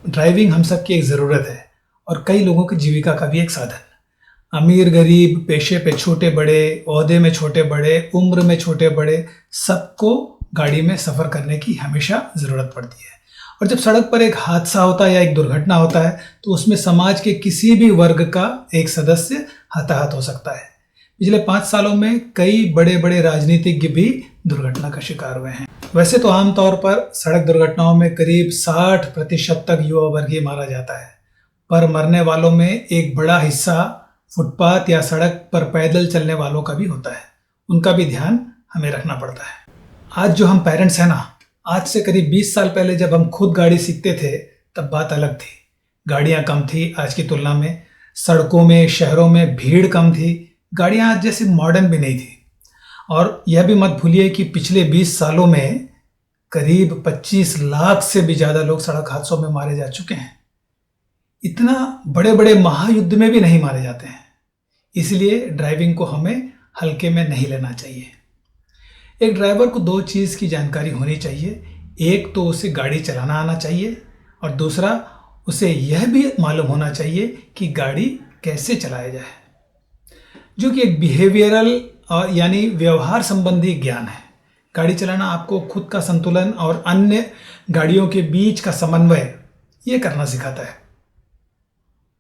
Driving हम सबकी एक ज़रूरत है और कई लोगों की जीविका का भी एक साधन। अमीर गरीब, पेशे पे छोटे बड़े, ओहदे में छोटे बड़े, उम्र में छोटे बड़े, सबको गाड़ी में सफ़र करने की हमेशा ज़रूरत पड़ती है। और जब सड़क पर एक हादसा होता है या एक दुर्घटना होता है तो उसमें समाज के किसी भी वर्ग का एक सदस्य हताहत हो सकता है। पिछले 5 सालों में कई बड़े बड़े राजनीतिज्ञ भी दुर्घटना का शिकार हुए हैं। वैसे तो आमतौर पर सड़क दुर्घटनाओं में करीब 60% तक युवा वर्ग ही मारा जाता है, पर मरने वालों में एक बड़ा हिस्सा फुटपाथ या सड़क पर पैदल चलने वालों का भी होता है। उनका भी ध्यान हमें रखना पड़ता है। आज जो हम पेरेंट्स हैं ना, आज से करीब 20 साल पहले जब हम खुद गाड़ी सीखते थे तब बात अलग थी। गाड़ियाँ कम थी आज की तुलना में, सड़कों में शहरों में भीड़ कम थी, गाड़ियाँ आज जैसी मॉडर्न भी नहीं थी। और यह भी मत भूलिए कि पिछले 20 सालों में करीब 25 लाख से भी ज़्यादा लोग सड़क हादसों में मारे जा चुके हैं। इतना बड़े बड़े महायुद्ध में भी नहीं मारे जाते हैं। इसलिए ड्राइविंग को हमें हल्के में नहीं लेना चाहिए। एक ड्राइवर को 2 चीज़ की जानकारी होनी चाहिए। एक तो उसे गाड़ी चलाना आना चाहिए और दूसरा उसे यह भी मालूम होना चाहिए कि गाड़ी कैसे चलाया जाए, जो कि एक बिहेवियरल और यानी व्यवहार संबंधी ज्ञान है। गाड़ी चलाना आपको खुद का संतुलन और अन्य गाड़ियों के बीच का समन्वय ये करना सिखाता है।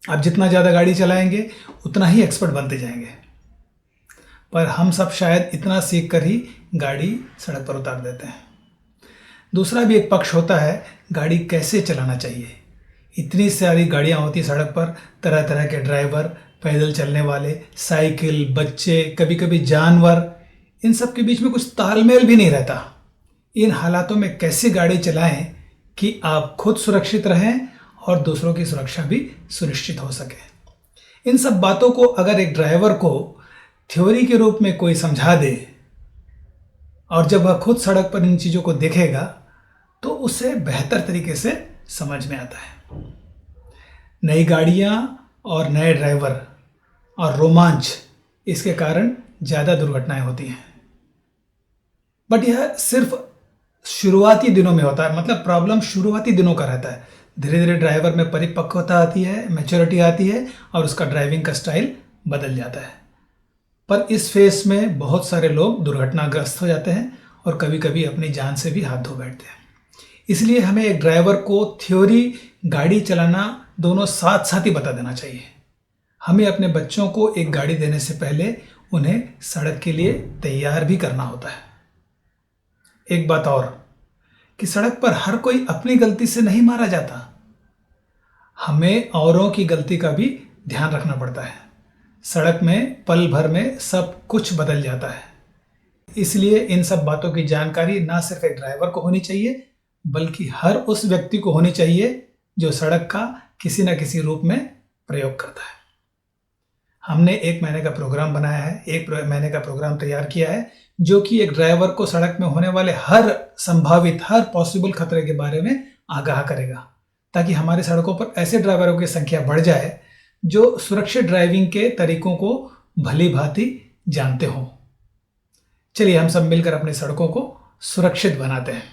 आप जितना ज़्यादा गाड़ी चलाएंगे उतना ही एक्सपर्ट बनते जाएंगे, पर हम सब शायद इतना सीख कर ही गाड़ी सड़क पर उतार देते हैं। दूसरा भी एक पक्ष होता है, गाड़ी कैसे चलाना चाहिए। इतनी सारी गाड़ियाँ होती सड़क पर, तरह तरह के ड्राइवर, पैदल चलने वाले, साइकिल, बच्चे, कभी कभी जानवर, इन सब के बीच में कुछ तालमेल भी नहीं रहता। इन हालातों में कैसे गाड़ी चलाएं कि आप खुद सुरक्षित रहें और दूसरों की सुरक्षा भी सुनिश्चित हो सके। इन सब बातों को अगर एक ड्राइवर को थ्योरी के रूप में कोई समझा दे और जब वह खुद सड़क पर इन चीज़ों को देखेगा तो उसे बेहतर तरीके से समझ में आता है। नई गाड़ियाँ और नए ड्राइवर और रोमांच, इसके कारण ज़्यादा दुर्घटनाएं होती हैं। बट यह सिर्फ शुरुआती दिनों में होता है, मतलब प्रॉब्लम शुरुआती दिनों का रहता है। धीरे धीरे ड्राइवर में परिपक्वता आती है, मैच्योरिटी आती है और उसका ड्राइविंग का स्टाइल बदल जाता है। पर इस फेस में बहुत सारे लोग दुर्घटनाग्रस्त हो जाते हैं और कभी कभी अपनी जान से भी हाथ धो बैठते हैं। इसलिए हमें एक ड्राइवर को थ्योरी, गाड़ी चलाना दोनों साथ साथ ही बता देना चाहिए। हमें अपने बच्चों को एक गाड़ी देने से पहले उन्हें सड़क के लिए तैयार भी करना होता है। एक बात और कि सड़क पर हर कोई अपनी गलती से नहीं मारा जाता, हमें औरों की गलती का भी ध्यान रखना पड़ता है। सड़क में पल भर में सब कुछ बदल जाता है। इसलिए इन सब बातों की जानकारी ना सिर्फ एक ड्राइवर को होनी चाहिए बल्कि हर उस व्यक्ति को होनी चाहिए जो सड़क का किसी न किसी रूप में प्रयोग करता है। हमने 1 महीने का प्रोग्राम बनाया है, 1 महीने का प्रोग्राम तैयार किया है, जो कि एक ड्राइवर को सड़क में होने वाले हर संभावित, हर पॉसिबल खतरे के बारे में आगाह करेगा, ताकि हमारी सड़कों पर ऐसे ड्राइवरों की संख्या बढ़ जाए जो सुरक्षित ड्राइविंग के तरीकों को भली भांति जानते हों। चलिए हम सब मिलकर अपनी सड़कों को सुरक्षित बनाते हैं।